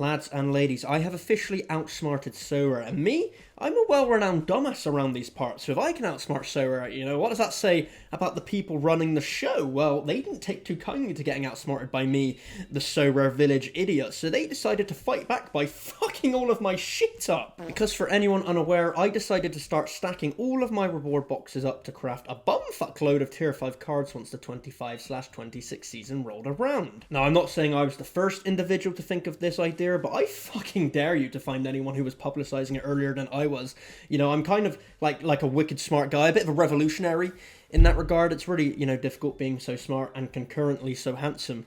Lads and ladies, I have officially outsmarted Sorare, and me? I'm a well-renowned dumbass around these parts, so if I can outsmart Sorare, you know, what does that say about the people running the show? Well, they didn't take too kindly to getting outsmarted by me, the Sorare village idiot, so they decided to fight back by fucking all of my shit up. Because for anyone unaware, I decided to start stacking all of my reward boxes up to craft a bumfuck load of tier 5 cards once the 25/26 season rolled around. Now, I'm not saying I was the first individual to think of this idea, but I fucking dare you to find anyone who was publicizing it earlier than I was. You know, I'm kind of like a wicked smart guy, a bit of a revolutionary in that regard. It's really, you know, difficult being so smart and concurrently so handsome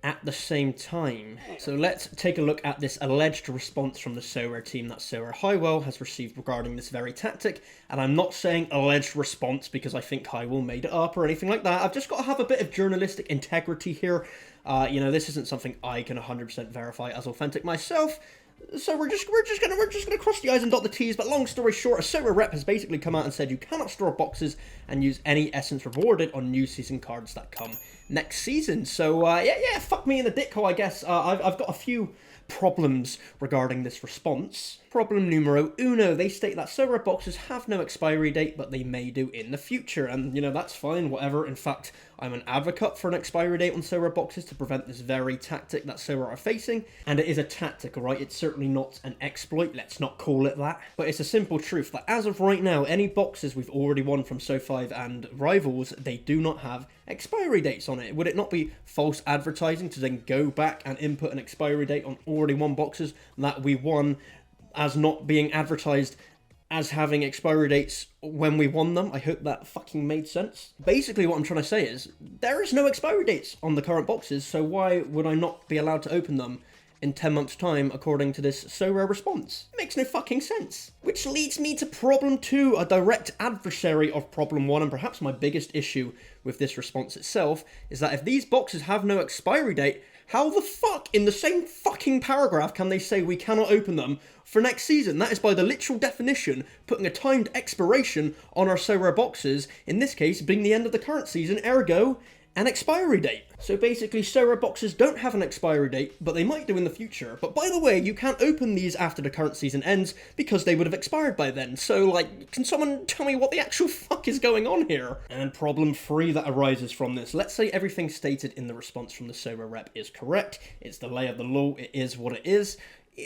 at the same time. So let's take a look at this alleged response from the Sorare team that Sorare Highwell has received regarding this very tactic. And I'm not saying alleged response because I think Highwell made it up or anything like that. I've just got to have a bit of journalistic integrity here. You know, this isn't something I can 100% verify as authentic myself. So we're just gonna cross the I's and dot the T's, but long story short, a Sorare rep has basically come out and said you cannot store boxes and use any essence rewarded on new season cards that come next season. So yeah, fuck me in the dick hole, I guess. I've got a few problems regarding this response. Problem numero uno, they state that Sorare boxes have no expiry date, but they may do in the future, and you know, that's fine, whatever. In fact, I'm an advocate for an expiry date on Sorare boxes to prevent this very tactic that Sorare are facing, and it is a tactic, alright? It's certainly not an exploit, let's not call it that, but it's a simple truth that as of right now, any boxes we've already won from So5 and Rivals, they do not have expiry dates on it. Would it not be false advertising to then go back and input an expiry date on already won boxes that we won as not being advertised as having expiry dates when we won them? I hope that fucking made sense. Basically what I'm trying to say is, there is no expiry dates on the current boxes, so why would I not be allowed to open them in 10 months time according to this Sorare response? It makes no fucking sense. Which leads me to problem 2, a direct adversary of problem 1, and perhaps my biggest issue with this response itself, is that if these boxes have no expiry date, how the fuck in the same fucking paragraph can they say we cannot open them for next season? That is by the literal definition putting a timed expiration on our Sorare boxes, in this case being the end of the current season, ergo an expiry date. So basically, Sorare boxes don't have an expiry date, but they might do in the future. But by the way, you can't open these after the current season ends because they would have expired by then. So, like, can someone tell me what the actual fuck is going on here? And problem 3 that arises from this. Let's say everything stated in the response from the Sorare rep is correct. It's the lay of the law. It is what it is.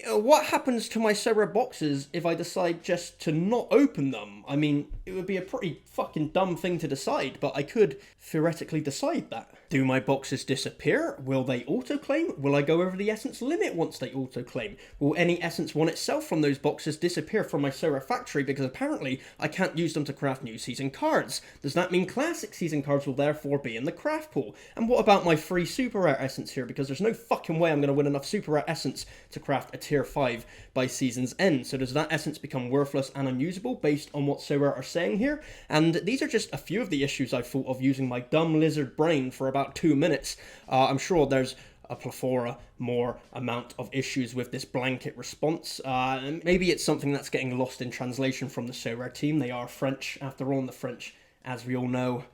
What happens to my Sorare boxes if I decide just to not open them? I mean, it would be a pretty fucking dumb thing to decide, but I could theoretically decide that. Do my boxes disappear? Will they auto-claim? Will I go over the essence limit once they auto-claim? Will any essence one itself from those boxes disappear from my Sorare factory because apparently I can't use them to craft new season cards? Does that mean classic season cards will therefore be in the craft pool? And what about my free super rare essence here? Because there's no fucking way I'm going to win enough super rare essence to craft a tier 5 by season's end. So does that essence become worthless and unusable based on what Sorare are saying here? And these are just a few of the issues I've thought of using my dumb lizard brain for about 2 minutes. I'm sure there's a plethora more amount of issues with this blanket response. Maybe it's something that's getting lost in translation from the Sorare team. They are French, after all, and the French, as we all know,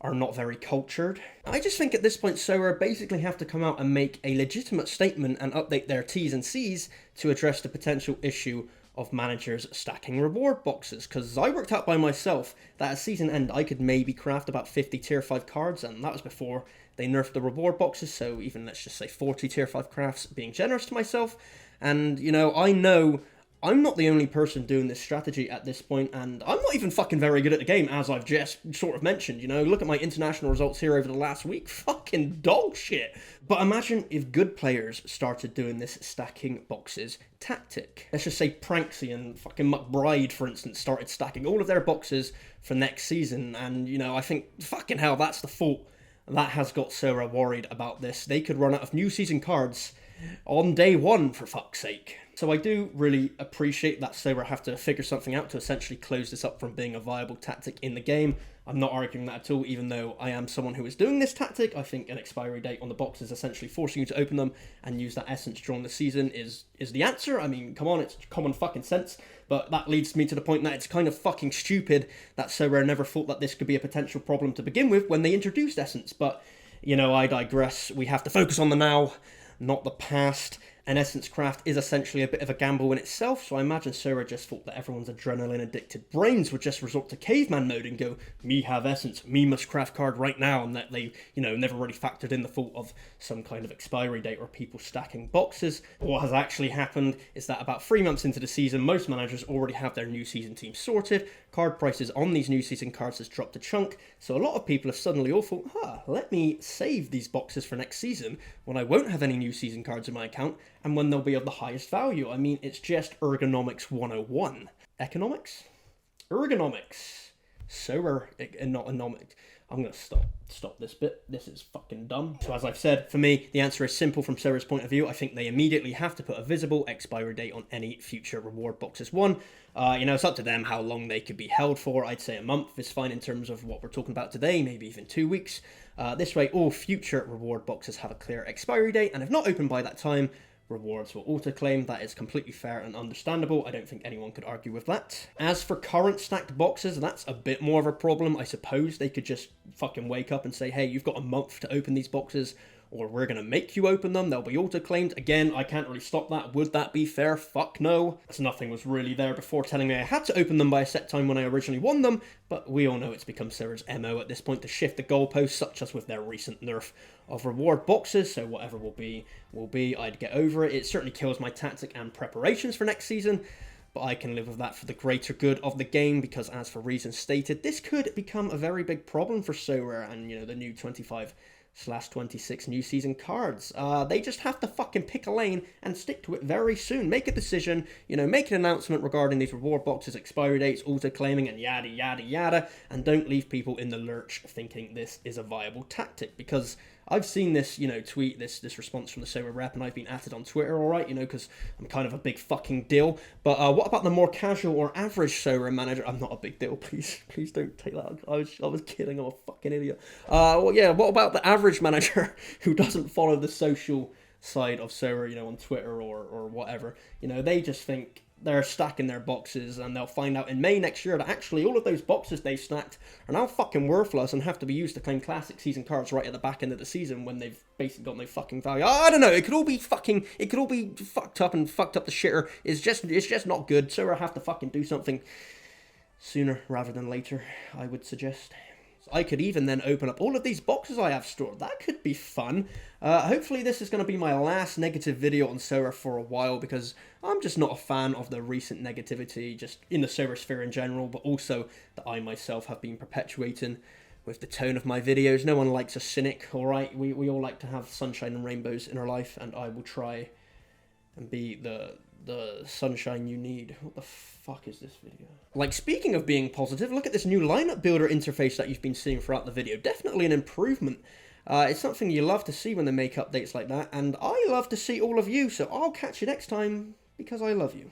are not very cultured. I just think at this point Sorare basically have to come out and make a legitimate statement and update their T's and C's to address the potential issue of managers stacking reward boxes, because I worked out by myself that at season end I could maybe craft about 50 tier 5 cards, and that was before they nerfed the reward boxes, so even let's just say 40 tier 5 crafts, being generous to myself. And you know, I know I'm not the only person doing this strategy at this point, and I'm not even fucking very good at the game, as I've just sort of mentioned, you know. Look at my international results here over the last week, fucking dog shit. But imagine if good players started doing this stacking boxes tactic. Let's just say Pranksy and fucking McBride, for instance, started stacking all of their boxes for next season, and, you know, I think, fucking hell, that's the fault that has got Sorare worried about this. They could run out of new season cards on day 1, for fuck's sake. So I do really appreciate that Sorare have to figure something out to essentially close this up from being a viable tactic in the game. I'm not arguing that at all, even though I am someone who is doing this tactic. I think an expiry date on the box is essentially forcing you to open them and use that essence during the season is the answer. I mean, come on, it's common fucking sense. But that leads me to the point that it's kind of fucking stupid that Sorare never thought that this could be a potential problem to begin with when they introduced essence. But, you know, I digress. We have to focus on the now, not the past. And Essence Craft is essentially a bit of a gamble in itself, so I imagine Sorare just thought that everyone's adrenaline-addicted brains would just resort to caveman mode and go, me have Essence, me must craft card right now, and that they, never really factored in the thought of some kind of expiry date or people stacking boxes. What has actually happened is that about 3 months into the season, most managers already have their new season team sorted, card prices on these new season cards has dropped a chunk, so a lot of people have suddenly all thought, let me save these boxes for next season when I won't have any new season cards in my account, and when they'll be of the highest value. I mean, it's just ergonomics 101. Economics? Ergonomics. Sorare, not economic. I'm going to stop this bit. This is fucking dumb. So as I've said, for me, the answer is simple from Sorare's point of view. I think they immediately have to put a visible expiry date on any future reward boxes. It's up to them how long they could be held for. I'd say a month is fine in terms of what we're talking about today, maybe even 2 weeks. This way, all future reward boxes have a clear expiry date, and if not opened by that time, rewards will auto-claim. That is completely fair and understandable. I don't think anyone could argue with that. As for current stacked boxes, that's a bit more of a problem. I suppose they could just fucking wake up and say, hey, you've got a month to open these boxes, or we're going to make you open them. They'll be auto-claimed. Again, I can't really stop that. Would that be fair? Fuck no. As nothing was really there before telling me I had to open them by a set time when I originally won them, but we all know it's become Sorare's MO at this point to shift the goalposts, such as with their recent nerf of reward boxes, so whatever will be, I'd get over it. It certainly kills my tactic and preparations for next season, but I can live with that for the greater good of the game, because as for reasons stated, this could become a very big problem for Sorare and, the new 25/26 new season cards. They just have to fucking pick a lane and stick to it very soon. Make a decision, make an announcement regarding these reward boxes, expiry dates, auto-claiming, and yada, yada, yada, and don't leave people in the lurch thinking this is a viable tactic, because I've seen this, tweet, this response from the Sorare rep, and I've been at it on Twitter, alright, because I'm kind of a big fucking deal. But what about the more casual or average Sorare manager? I'm not a big deal, please don't take that. I was kidding, I'm a fucking idiot. What about the average manager who doesn't follow the social side of Sorare, on Twitter or whatever? They just think they're stacking their boxes, and they'll find out in May next year that actually all of those boxes they've stacked are now fucking worthless and have to be used to claim classic season cards right at the back end of the season when they've basically got no fucking value. I don't know, it could all be fucked up, and fucked up the shitter. It's just not good. So I have to fucking do something sooner rather than later, I would suggest. I could even then open up all of these boxes I have stored. That could be fun. Hopefully this is going to be my last negative video on Sorare for a while, because I'm just not a fan of the recent negativity just in the Sorare sphere in general, but also that I myself have been perpetuating with the tone of my videos. No one likes a cynic, alright? We all like to have sunshine and rainbows in our life, and I will try and be the sunshine you need. What the fuck is this video? Like, speaking of being positive, look at this new lineup builder interface that you've been seeing throughout the video. Definitely an improvement. It's something you love to see when they make updates like that, and I love to see all of you, so I'll catch you next time, because I love you.